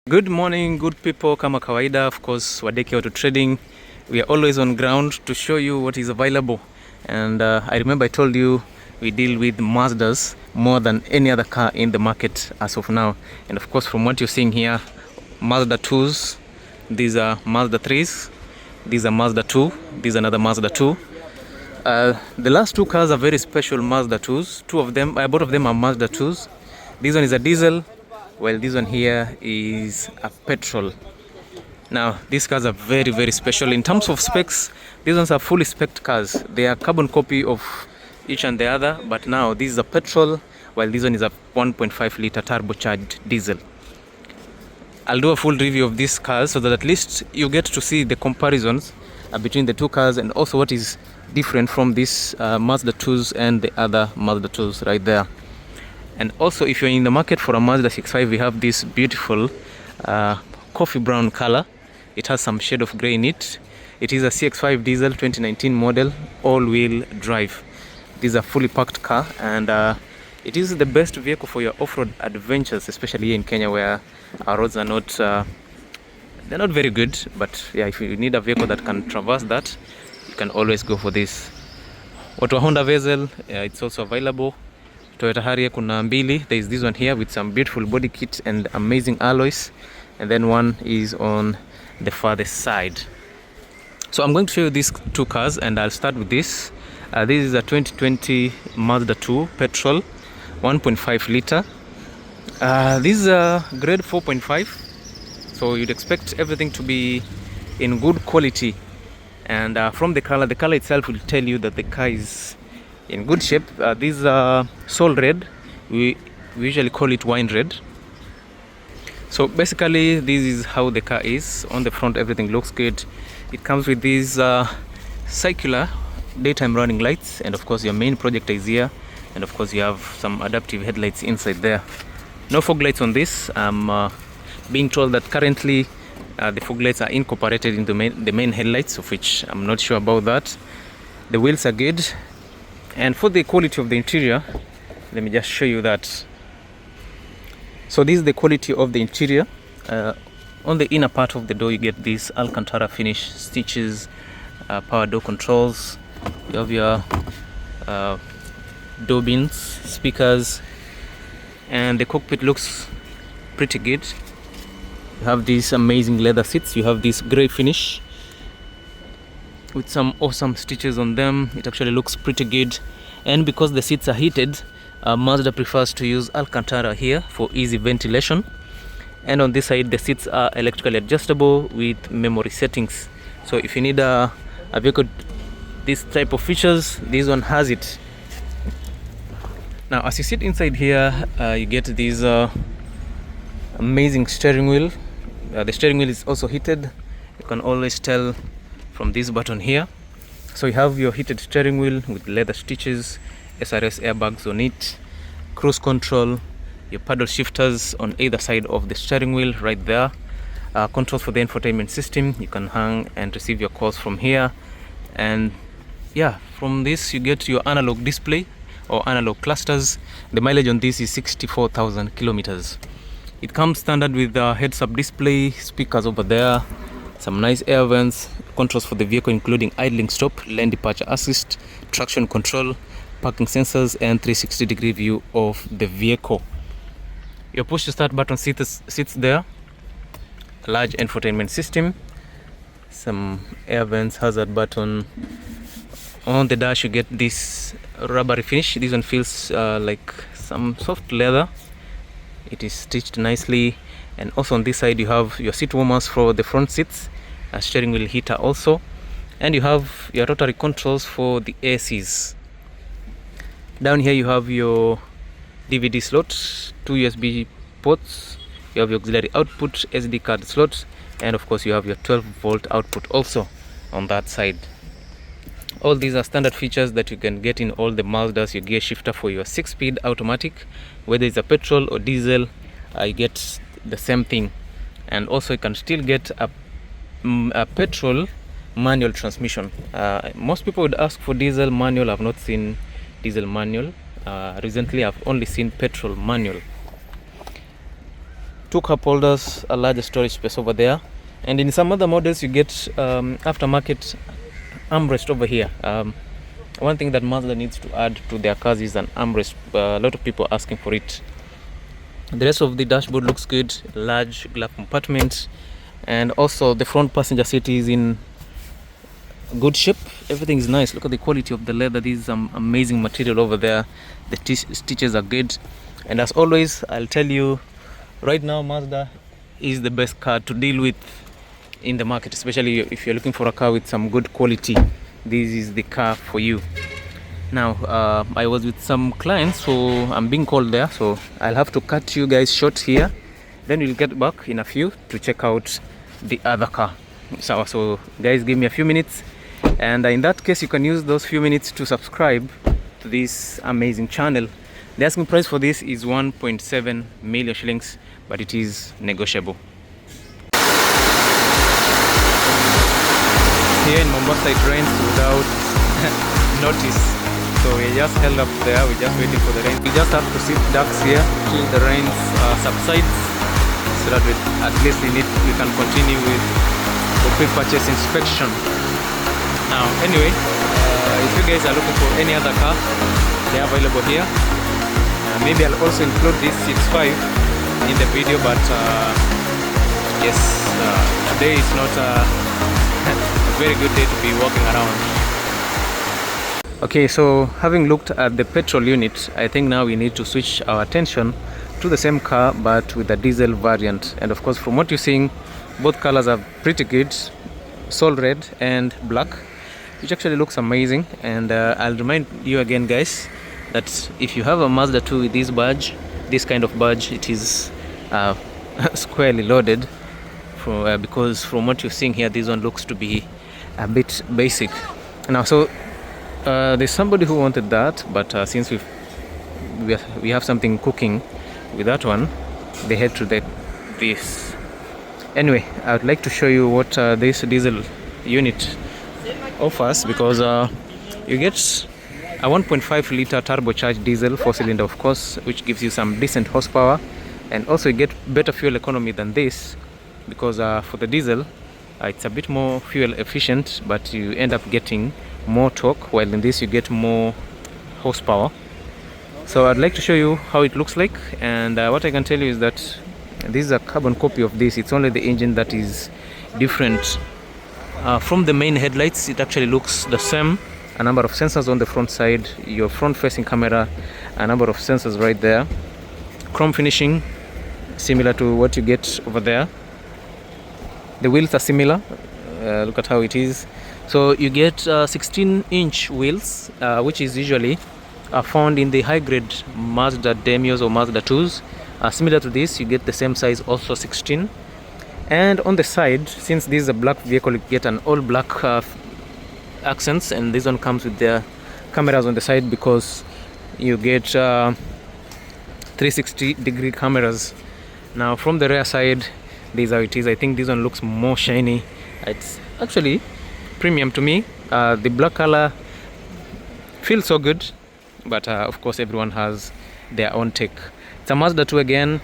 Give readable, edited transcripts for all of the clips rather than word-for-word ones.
Good morning, good people. Kama kawaida, of course, Wadeki Auto Trading. We are always on ground to show you what is available. And I remember I told you we deal with Mazdas more than any other car in the market as of now. And of course, from what you're seeing here, Mazda 2s, these are Mazda 3s, these are Mazda 2, these are another Mazda 2. The last two cars are very special Mazda 2s. Both of them are Mazda 2s. This one is a diesel, while this one here is a petrol. Now these cars are very, very special in terms of specs. These ones are fully spec'd cars. They are carbon copy of each and the other, but now this is a petrol, while this one is a 1.5 liter turbocharged diesel. I'll do a full review of these cars so that at least you get to see the comparisons between the two cars and also what is different from these Mazda 2s and the other Mazda 2s right there. And also, if you're in the market for a Mazda 6.5, we have this beautiful coffee brown color. It has some shade of gray in it. It is a CX-5 diesel 2019 model, all-wheel drive. This is a fully packed car, and it is the best vehicle for your off-road adventures, especially here in Kenya, where our roads are not they're not very good. But yeah, if you need a vehicle that can traverse that, you can always go for this. Auto Honda Vezel, it's also available. Toyota Harrier kuna mbili. There is this one here with some beautiful body kit and amazing alloys, and then one is on the farthest side. So I'm going to show you these two cars, and I'll start with this. This is a 2020 Mazda 2 petrol, 1.5 liter. This is a grade 4.5, so you'd expect everything to be in good quality. And from the color itself will tell you that the car is in good shape. These are Soul Red. We usually call it wine red. So basically, this is how the car is. On the front, everything looks good. It comes with these circular daytime running lights, and of course your main projector is here, and of course you have some adaptive headlights inside there. No fog lights on this. I'm being told that currently the fog lights are incorporated into the main headlights, of which I'm not sure about that. The wheels are good. And for the quality of the interior, let me just show you that. So this is the quality of the interior. On the inner part of the door, you get these Alcantara finish stitches, power door controls. You have your door bins, speakers, and the cockpit looks pretty good. You have these amazing leather seats. You have this grey finish with some awesome stitches on them. It actually looks pretty good, and because the seats are heated, Mazda prefers to use Alcantara here for easy ventilation. And on this side, the seats are electrically adjustable with memory settings. So if you need a vehicle this type of features, this one has it. Now as you sit inside here, you get this amazing steering wheel. The steering wheel is also heated. You can always tell from this button here. So you have your heated steering wheel with leather stitches, SRS airbags on it, cruise control, your paddle shifters on either side of the steering wheel right there, controls for the infotainment system. You can hang and receive your calls from here, and yeah, from this you get your analog display or analog clusters. The mileage on this is 64,000 kilometers. It comes standard with a heads-up display, speakers over there, some nice air vents, controls for the vehicle including idling stop, lane departure assist, traction control, parking sensors, and 360-degree view of the vehicle. Your push to start button sits there. A large infotainment system, some air vents, hazard button. On the dash you get this rubbery finish. This one feels like some soft leather. It is stitched nicely. And also on this side you have your seat warmers for the front seats, a steering wheel heater also, and you have your rotary controls for the ACs. Down here you have your DVD slot, 2 USB ports, you have your auxiliary output, SD card slot, and of course you have your 12-volt output also on that side. All these are standard features that you can get in all the Mazdas. Your gear shifter for your 6-speed automatic, whether it's a petrol or diesel, you get the same thing. And also you can still get a petrol manual transmission. Most people would ask for diesel manual. I've not seen diesel manual. Recently I've only seen petrol manual. 2 cup holders, a larger storage space over there, and in some other models you get aftermarket armrest over here. One thing that Mazda needs to add to their cars is an armrest. A lot of people are asking for it. The rest of the dashboard looks good, large glove compartment, and also the front passenger seat is in good shape. Everything is nice. Look at the quality of the leather. This is amazing material over there. The stitches are good, and as always I'll tell you, right now Mazda is the best car to deal with in the market, especially if you're looking for a car with some good quality. This is the car for you. Now I was with some clients, so I'm being called there, so I'll have to cut you guys short here, then we'll get back in a few to check out the other car. So guys, give me a few minutes, and in that case you can use those few minutes to subscribe to this amazing channel. The asking price for this is 1.7 million shillings, but it is negotiable. Here in Mombasa it rains without notice, so we just held up there. We're just waiting for the rain. We just have to sit ducks here till the rain subsides, so that at least we can continue with the pre-purchase inspection. Now anyway, if you guys are looking for any other car, they are available here. Maybe I'll also include this 6.5 in the video, but yes, today is not a very good day to be walking around. Okay, so having looked at the petrol unit, I think now we need to switch our attention to the same car but with a diesel variant. And of course, from what you're seeing, both colors are pretty good, sol red and black, which actually looks amazing. And I'll remind you again, guys, that if you have a Mazda 2 with this badge, this kind of badge, it is squarely loaded, because from what you're seeing here, this one looks to be a bit basic. Now, so there's somebody who wanted that, but since we have something cooking with that one, they head to this. Anyway, I would like to show you what this diesel unit offers, because you get a 1.5 liter turbocharged diesel 4-cylinder, of course, which gives you some decent horsepower, and also you get better fuel economy than this, because for the diesel it's a bit more fuel efficient, but you end up getting more torque, while in this you get more horsepower. So I'd like to show you how it looks like, and what I can tell you is that this is a carbon copy of this. It's only the engine that is different. From the main headlights, it actually looks the same. A number of sensors on the front side, your front facing camera, a number of sensors right there. Chrome finishing, similar to what you get over there. The wheels are similar. Look at how it is. So you get 16-inch wheels, which is usually found in the high-grade Mazda Demios or Mazda 2s. Similar to this, you get the same size, also 16. And on the side, since this is a black vehicle, you get an all-black accents, and this one comes with their cameras on the side, because you get 360-degree cameras. Now from the rear side, this is how it is. I think this one looks more shiny. It's actually premium to me. The black color feels so good, but of course everyone has their own take. It's a Mazda 2 again,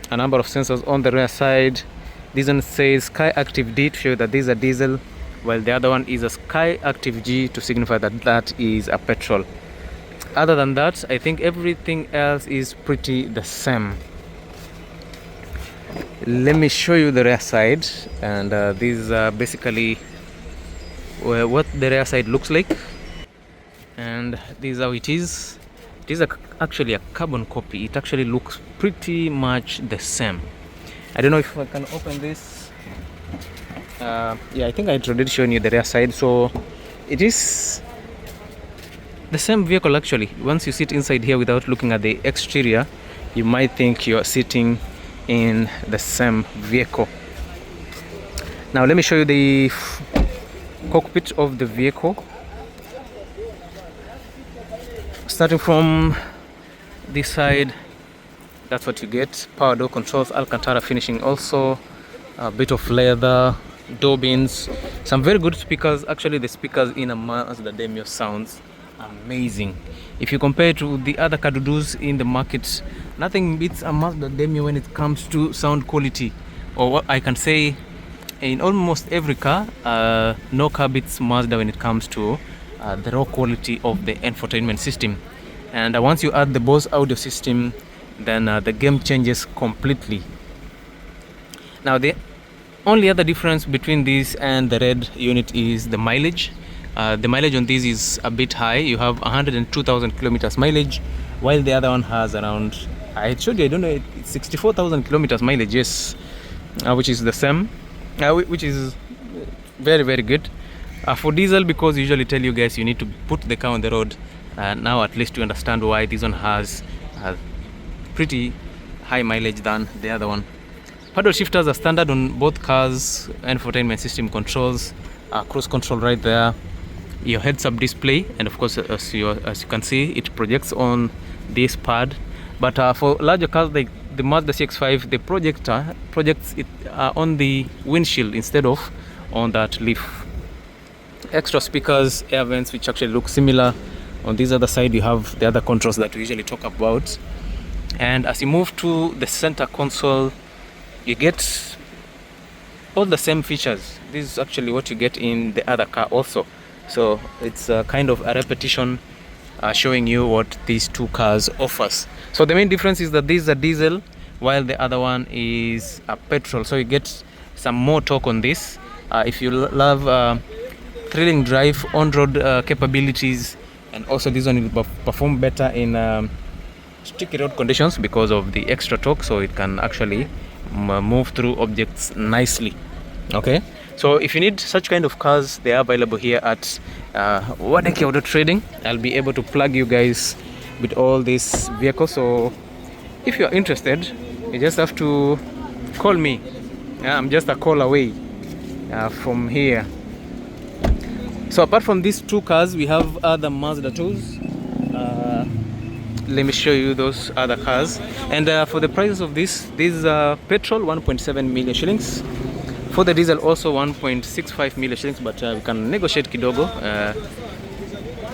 a number of sensors on the rear side. This one says Sky Active D to show that this is a diesel, while the other one is a Sky Active G to signify that that is a petrol. Other than that, I think everything else is pretty the same. Let me show you the rear side, and this is basically what the rear side looks like, and this is how it is. It is actually a carbon copy. It actually looks pretty much the same. I don't know if I can open this. Yeah, I think I already shown you the rear side. So it is the same vehicle actually. Once you sit inside here without looking at the exterior, you might think you're sitting in the same vehicle. Now let me show you the cockpit of the vehicle. Starting from this side, that's what you get. Power door controls, Alcantara finishing, also a bit of leather, door bins, some very good speakers. Actually the speakers in a Mazda Demio sounds amazing. If you compare it to the other Kadudus in the market, nothing beats a Mazda Demio when it comes to sound quality. Or what I can say, in almost every car, no car beats Mazda when it comes to the raw quality of the infotainment system. And once you add the Bose audio system, then the game changes completely. Now the only other difference between this and the red unit is the mileage. The mileage on this is a bit high. You have 102,000 kilometers mileage, while the other one has around, I showed you, I don't know, it's 64,000 kilometers mileage, yes, which is the same, which is very, very good. For diesel, because I usually tell you guys you need to put the car on the road, now at least you understand why this one has pretty high mileage than the other one. Paddle shifters are standard on both cars, infotainment system controls, cruise control right there, your heads-up display, and of course as you can see, it projects on this pad. But for larger cars like the Mazda CX-5, the projector projects it on the windshield instead of on that leaf. Extra speakers, air vents, which actually look similar. On this other side you have the other controls that we usually talk about. And as you move to the center console, you get all the same features. This is actually what you get in the other car also. So it's kind of a repetition showing you what these two cars offers. So the main difference is that this is a diesel while the other one is a petrol. So you get some more torque on this. If you love thrilling drive, on-road capabilities, and also this one will perform better in sticky road conditions because of the extra torque, so it can actually move through objects nicely. Okay, so if you need such kind of cars, they are available here at Wadeki Auto Trading. I'll be able to plug you guys with all these vehicles. So if you are interested, you just have to call me. I'm just a call away from here. So apart from these two cars, we have other Mazda 2s. Let me show you those other cars. And for the prices of this is petrol 1.7 million shillings. For the diesel also 1.65 million shillings, but we can negotiate kidogo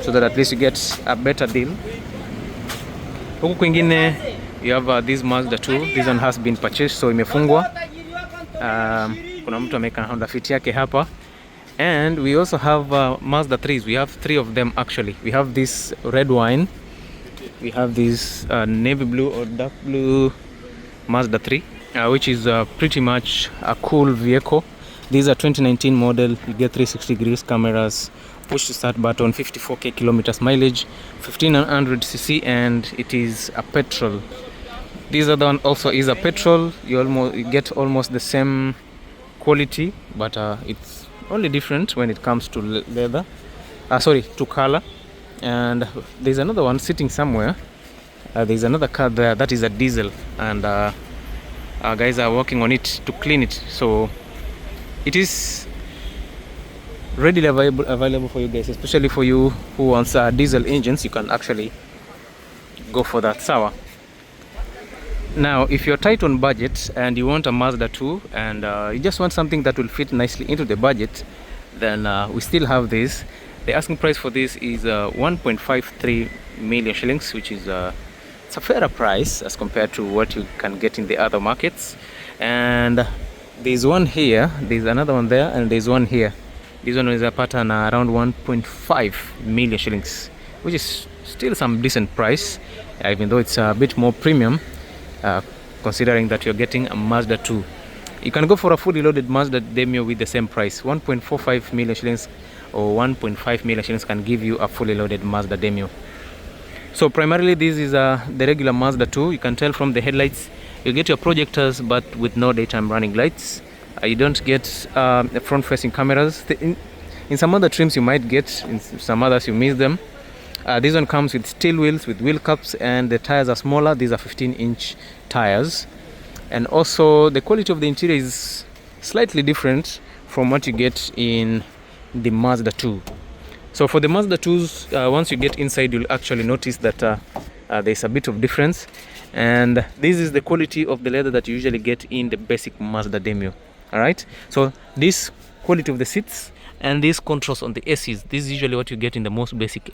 so that at least you get a better deal. Huku kwingine you have this Mazda 2. This one has been purchased, so imefungwa. Kuna mtu ameweka Honda Fit yake hapa. And we also have Mazda 3s. We have 3 of them actually. We have this red wine. We have this navy blue or dark blue Mazda 3, which is pretty much a cool vehicle. These are 2019 model. You get 360 degrees cameras, push to start button, 54k kilometers mileage, 1500cc, and it is a petrol. This other one also is a petrol. You get almost the same quality, but it's only different when it comes to leather. To color. And there's another one sitting somewhere. There's another car there that is a diesel, and our guys are working on it to clean it, so it is readily available for you guys, especially for you who wants diesel engines. You can actually go for that. Sawa. Now if you're tight on budget and you want a Mazda 2 and you just want something that will fit nicely into the budget, then we still have this. The asking price for this is 1.53 million shillings, which is it's a fairer price as compared to what you can get in the other markets. And there's one here, there's another one there, and there's one here. This one is a pattern around 1.5 million shillings, which is still some decent price, even though it's a bit more premium, considering that you're getting a Mazda 2. You can go for a fully loaded Mazda Demio with the same price. 1.45 million shillings or 1.5 million shillings can give you a fully loaded Mazda Demio. So primarily this is the regular Mazda 2. You can tell from the headlights, you get your projectors but with no daytime running lights. You don't get front facing cameras. In some other trims you might get, in some others you miss them. This one comes with steel wheels with wheel cups, and the tires are smaller. These are 15-inch tires. And also the quality of the interior is slightly different from what you get in the Mazda 2. So for the Mazda 2s, once you get inside, you'll actually notice that there's a bit of difference. And this is the quality of the leather that you usually get in the basic Mazda Demio. Alright, so this quality of the seats And these controls on the ACs, this is usually what you get in the most basic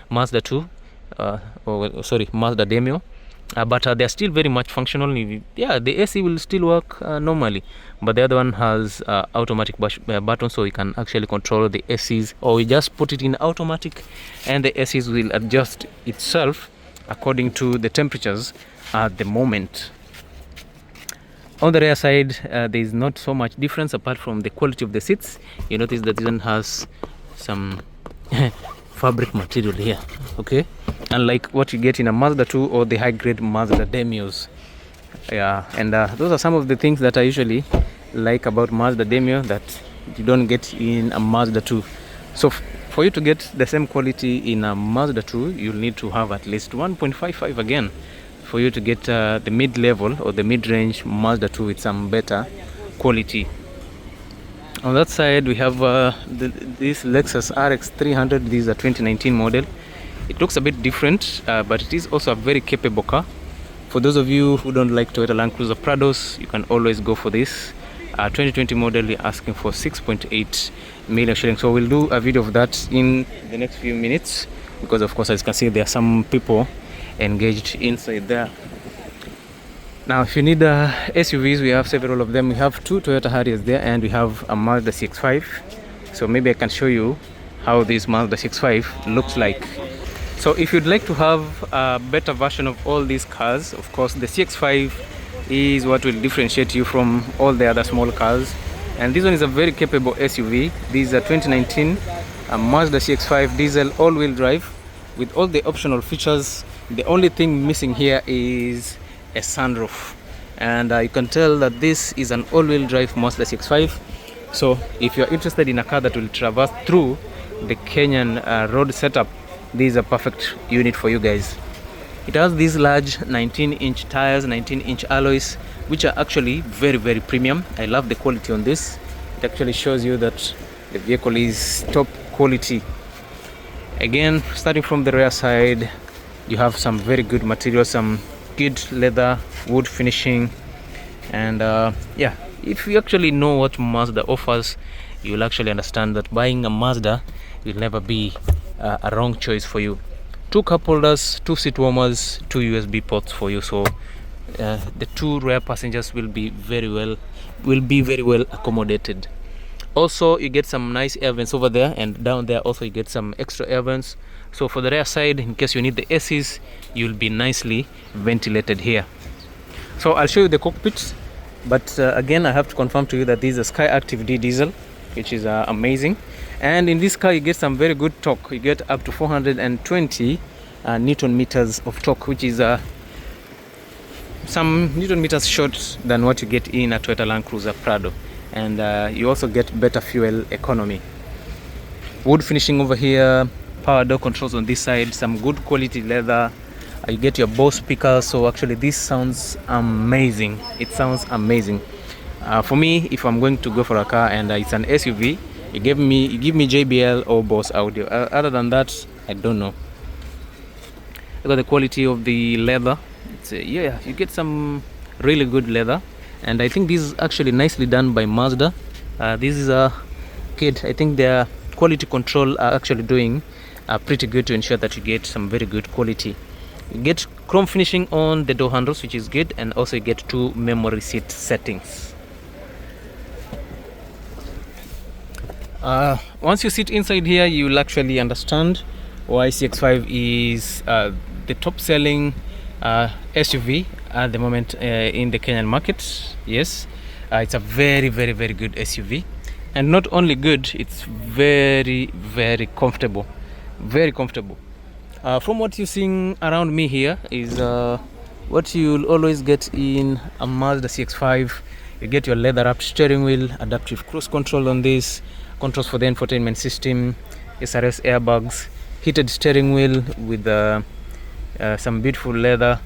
Mazda 2 or sorry, Mazda Demio. But they're still very much functional. Yeah, the AC will still work normally, but the other one has automatic button, so you can actually control the ACs, or you just put it in automatic and the ACs will adjust itself according to the temperatures at the moment. On the rear side, there is not so much difference apart from the quality of the seats. You notice that this one has some fabric material here, okay, unlike what you get in a Mazda 2 or the high grade Mazda Demios. Yeah, and those are some of the things that I usually like about Mazda Demio that you don't get in a Mazda 2. So for you to get the same quality in a Mazda 2, you'll need to have at least 1.55 again for you to get the mid-level or the mid-range Mazda 2 with some better quality. On that side, we have this Lexus RX 300. This is a 2019 model. It looks a bit different, but it is also a very capable car. For those of you who don't like Toyota Land Cruiser Prados, you can always go for this. 2020 model, we're asking for 6.8 million shillings. So we'll do a video of that in the next few minutes, because of course, as you can see, there are some people engaged inside there. Now, if you need SUVs, we have several of them. We have two Toyota Harriers there, and we have a Mazda CX-5. So maybe I can show you how this Mazda CX-5 looks like. So if you'd like to have a better version of all these cars, of course, the CX-5 is what will differentiate you from all the other small cars. And this one is a very capable SUV. This is a 2019 Mazda CX-5 diesel all-wheel drive with all the optional features. The only thing missing here is a sunroof, and you can tell that this is an all-wheel drive Mazda CX-5. So if you're interested in a car that will traverse through the Kenyan road setup, this is a perfect unit for you guys. It has these large 19-inch tires, 19-inch alloys, which are actually very, very premium. I love the quality on this. It actually shows you that the vehicle is top quality. Again, starting from the rear side, you have some very good materials, some good leather, wood finishing, and yeah, if you actually know what Mazda offers, you'll actually understand that buying a Mazda will never be a wrong choice for you. Two cup holders, two seat warmers, two USB ports for you, so the two rear passengers will be very well accommodated. Also, you get some nice air vents over there, and down there also you get some extra air vents. So for the rear side, in case you need the ACs, you'll be nicely ventilated here. So I'll show you the cockpit, but again, I have to confirm to you that this is a Sky Active D diesel, which is amazing. And in this car, you get some very good torque. You get up to 420 Newton meters of torque, which is some Newton meters short than what you get in a Toyota Land Cruiser Prado. And you also get better fuel economy. Wood finishing over here, power door controls on this side, some good quality leather. You get your Bose speakers, so actually this sounds amazing. It sounds amazing. For me, if I'm going to go for a car and it's an SUV, you give me JBL or Bose audio. Other than that, I don't know. Look at the quality of the leather. Yeah, you get some really good leather, and I think this is actually nicely done by Mazda. This is a kid. I think their quality control are actually doing pretty good to ensure that you get some very good quality. You get chrome finishing on the door handles, which is good, and also you get two memory seat settings. Once you sit inside here, you will actually understand why CX-5 is the top selling SUV at the moment in the Kenyan market. Yes, it's a very, very, very good SUV, and not only good, it's very, very comfortable. Very comfortable. From what you're seeing around me here is what you'll always get in a Mazda CX-5. You get your leather wrapped steering wheel, adaptive cruise control on this, controls for the infotainment system, SRS airbags, heated steering wheel with some beautiful leather.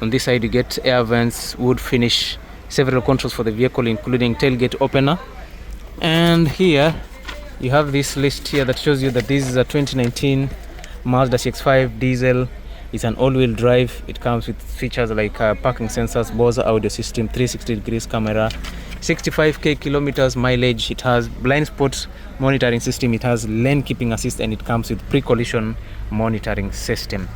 On this side you get air vents, wood finish, several controls for the vehicle including tailgate opener. And here you have this list here that shows you that this is a 2019 Mazda CX-5 diesel. It's an all-wheel drive. It comes with features like parking sensors, Bose audio system, 360 degrees camera, 65k kilometers mileage. It has blind spot monitoring system, it has lane keeping assist, and it comes with pre-collision monitoring system.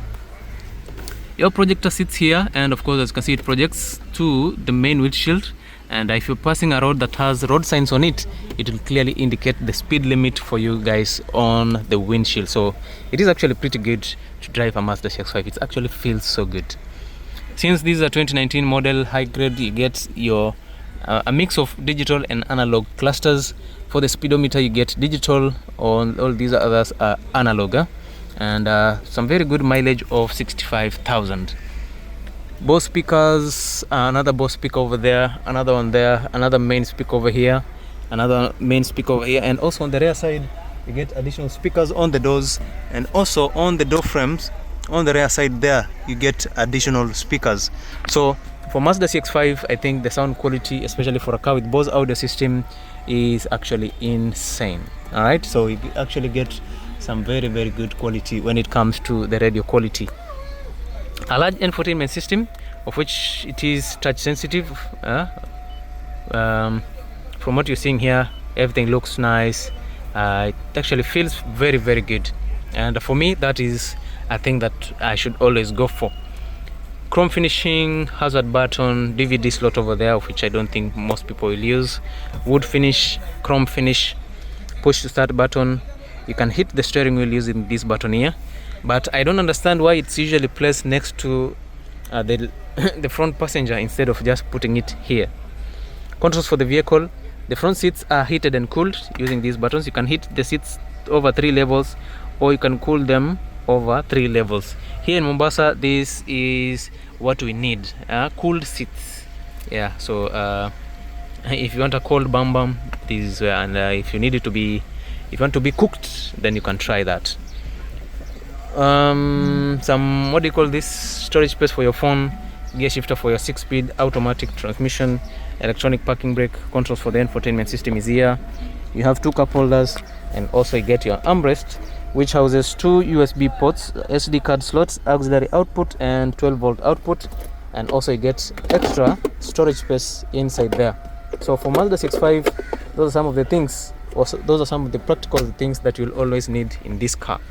Your projector sits here, and of course, as you can see, it projects to the main windshield. And if you're passing a road that has road signs on it, it will clearly indicate the speed limit for you guys on the windshield. So it is actually pretty good to drive a Mazda CX-5. It actually feels so good. Since this is a 2019 model high grade, you get your a mix of digital and analog clusters. For the speedometer, you get digital, on all these others are analog, and some very good mileage of 65,000. Bose speakers, another Bose speaker over there, another one there, another main speaker over here, another main speaker over here, and also on the rear side you get additional speakers on the doors, and also on the door frames on the rear side there you get additional speakers. So for Mazda CX-5, I think the sound quality, especially for a car with Bose audio system, is actually insane. All right, so you actually get some very good quality when it comes to the radio quality. A large infotainment system, of which it is touch sensitive. From what you're seeing here, everything looks nice. It actually feels very good, and for me, that is a thing that I should always go for. Chrome finishing, hazard button, DVD slot over there, of which I don't think most people will use. Wood finish, chrome finish, push to start button. You can hit the steering wheel using this button here, but I don't understand why it's usually placed next to the front passenger instead of just putting it here. Controls for the vehicle: the front seats are heated and cooled using these buttons. You can heat the seats over 3 levels, or you can cool them over 3 levels. Here in Mombasa, this is what we need, cooled seats. Yeah, so if you want a cold bam, this is where, and if you need it to be, if you want to be cooked, then you can try that. Some, what do you call this, storage space for your phone, gear shifter for your 6-speed automatic transmission, electronic parking brake, controls for the infotainment system is here. You have 2 cup holders, and also you get your armrest, which houses 2 USB ports, SD card slots, auxiliary output, and 12-volt output, and also you get extra storage space inside there. So for Mazda CX-5, those are some of the things, also those are some of the practical things that you'll always need in this car.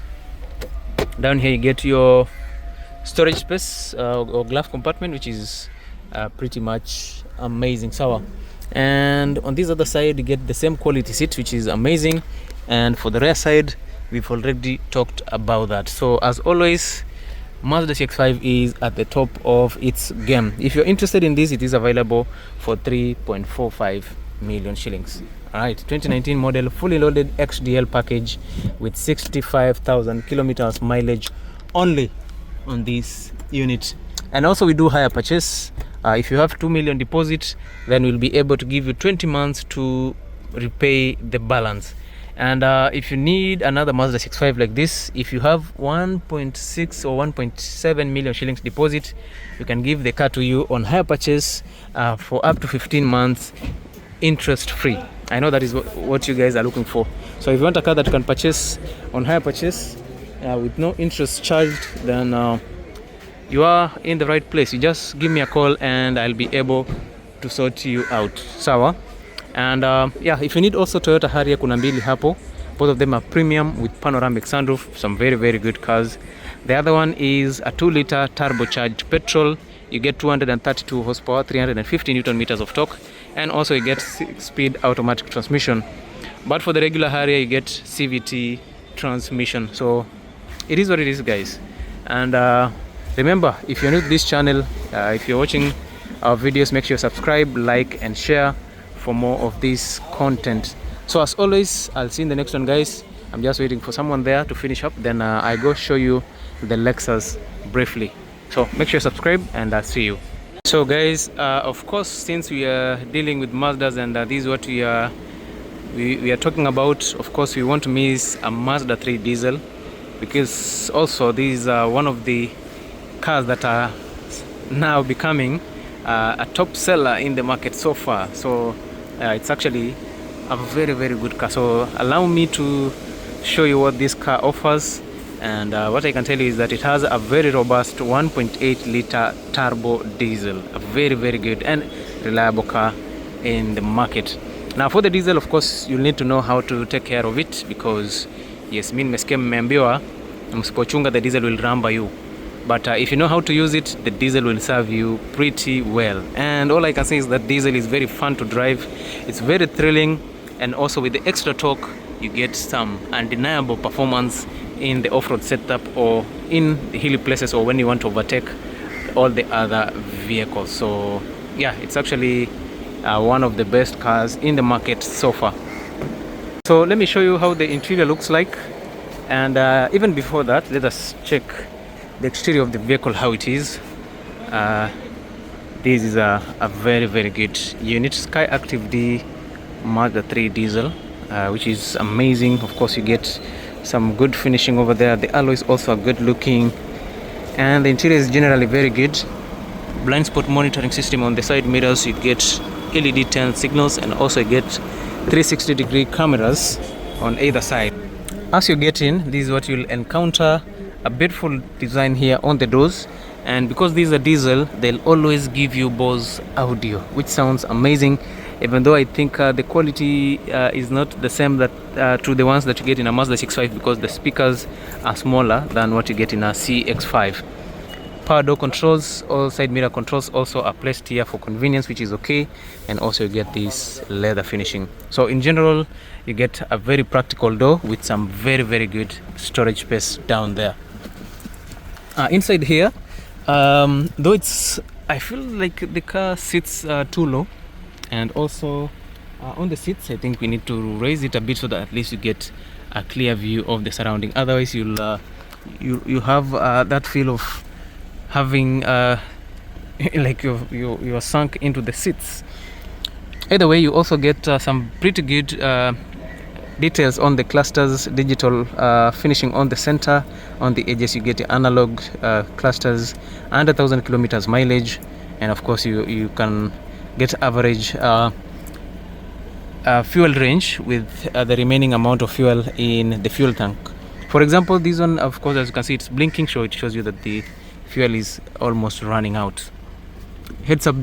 Down here you get your storage space or glove compartment, which is pretty much amazing, sour. And on this other side you get the same quality seat, which is amazing. And for the rear side, we've already talked about that. So as always, Mazda CX-5 is at the top of its game. If you're interested in this, it is available for 3.45 million shillings. Alright, 2019 model, fully loaded XDL package with 65,000 kilometers mileage only on this unit. And also we do hire purchase. If you have 2 million deposit, then we'll be able to give you 20 months to repay the balance. And if you need another Mazda CX-5 like this, if you have 1.6 or 1.7 million shillings deposit, we can give the car to you on hire purchase for up to 15 months interest free. I know that is what you guys are looking for. So if you want a car that you can purchase on hire purchase with no interest charged, then you are in the right place. You just give me a call and I'll be able to sort you out. Sawa. And yeah, if you need also Toyota Harrier, kuna mbili hapo. Both of them are premium with panoramic sunroof, some very good cars. The other one is a 2-liter turbocharged petrol. You get 232 horsepower, 350 newton meters of torque, and also you get 6-speed automatic transmission. But for the regular Harrier, you get CVT transmission. So it is what it is, guys. And remember, if you're new to this channel, if you're watching our videos, make sure you subscribe, like, and share for more of this content. So as always, I'll see you in the next one, guys. I'm just waiting for someone there to finish up, then I go show you the Lexus briefly. So make sure you subscribe, and I'll see you. So guys, of course, since we are dealing with Mazdas, and this is what we are talking about, of course we want to miss a Mazda 3 diesel, because also these are one of the cars that are now becoming a top seller in the market so far. So it's actually a very good car. So allow me to show you what this car offers. And what I can tell you is that it has a very robust 1.8 liter turbo diesel, a very good and reliable car. in the market. Now for the diesel, of course, you'll need to know how to take care of it, because yes, mimi nimesikia mmeambiwa msipochunga the diesel will ramba you. But if you know how to use it, the diesel will serve you pretty well. And all I can say is that diesel is very fun to drive. It's very thrilling, and also with the extra torque, you get some undeniable performance in the off-road setup or in the hilly places, or when you want to overtake all the other vehicles. So yeah, it's actually one of the best cars in the market so far. So let me show you how the interior looks like, and even before that, let us check the exterior of the vehicle, how it is. This is a very good unit, Sky Active D Mazda 3 diesel, which is amazing. Of course, you get some good finishing over there. The alloys also are good looking, and the interior is generally very good. Blind spot monitoring system on the side mirrors. You get LED turn signals, and also you get 360-degree cameras on either side. As you get in, this is what you'll encounter: a beautiful design here on the doors. And because these are diesel, they'll always give you Bose audio, which sounds amazing, even though I think the quality is not the same that to the ones that you get in a Mazda 6.5, because the speakers are smaller than what you get in a CX-5. Power door controls, all side mirror controls also are placed here for convenience, which is okay. And also you get this leather finishing. So in general, you get a very practical door with some very good storage space down there. Inside here, though I feel like the car sits too low, and also on the seats, I think we need to raise it a bit so that at least you get a clear view of the surrounding. Otherwise, you have that feel of having like you're sunk into the seats. Either way, you also get some pretty good details on the clusters, digital finishing on the center. On the edges, you get the analog clusters, under 1,000 kilometers mileage, and of course you can get average fuel range with the remaining amount of fuel in the fuel tank. For example, this one, of course, as you can see, it's blinking, so it shows you that the fuel is almost running out. Heads-up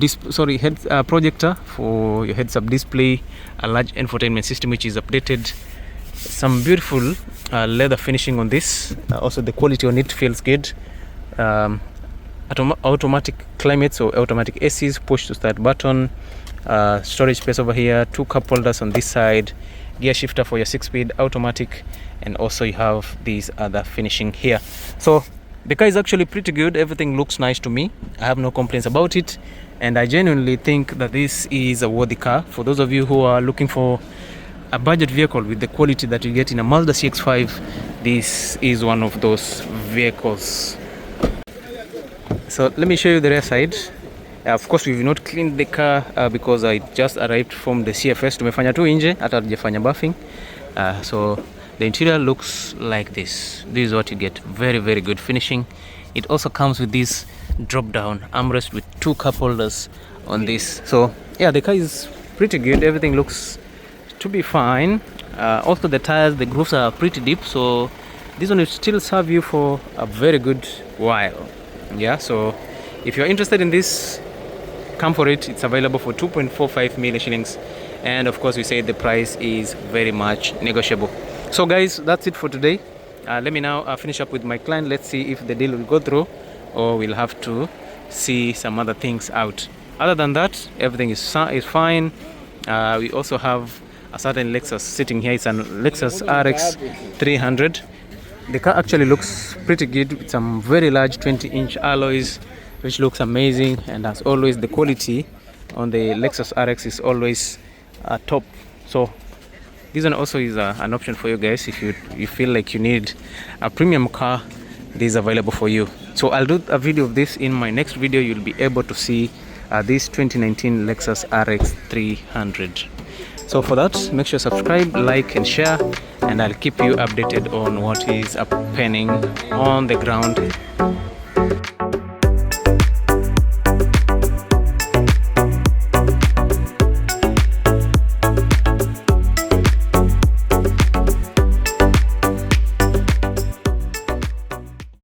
projector for your heads-up display, a large infotainment system which is updated, some beautiful leather finishing on this. Also the quality on it feels good. Automatic climate, so automatic ACs, push to start button, storage space over here, 2 cup holders on this side, gear shifter for your 6-speed automatic, and also you have these other finishing here. So the car is actually pretty good. Everything looks nice to me. I have no complaints about it, and I genuinely think that this is a worthy car. For those of you who are looking for a budget vehicle with the quality that you get in a Mazda CX-5, this is one of those vehicles. So let me show you the rear side. Of course, we've not cleaned the car because I just arrived from the CFS. Tumefanya tu nje, hata hatujafanya buffing. So the interior looks like this. This is what you get. Very good finishing. It also comes with this drop down armrest with 2 cup holders on this. So yeah, the car is pretty good. Everything looks to be fine. Also the tires, the grooves are pretty deep, so this one will still serve you for a very good while. Yeah, so if you're interested in this, come for it. It's available for 2.45 million shillings, and of course we say the price is very much negotiable. So guys, that's it for today. Let me now finish up with my client. Let's see if the deal will go through, or we'll have to see some other things out. Other than that, everything is fine. We also have a certain Lexus sitting here. It's a Lexus RX 300. The car actually looks pretty good with some very large 20-inch alloys, which looks amazing. And as always, the quality on the Lexus RX is always top. So this one also is an option for you guys. If you feel like you need a premium car, this is available for you. So I'll do a video of this. In my next video, you'll be able to see this 2019 Lexus RX 300. So for that, make sure to subscribe, like and share, and I'll keep you updated on what is happening on the ground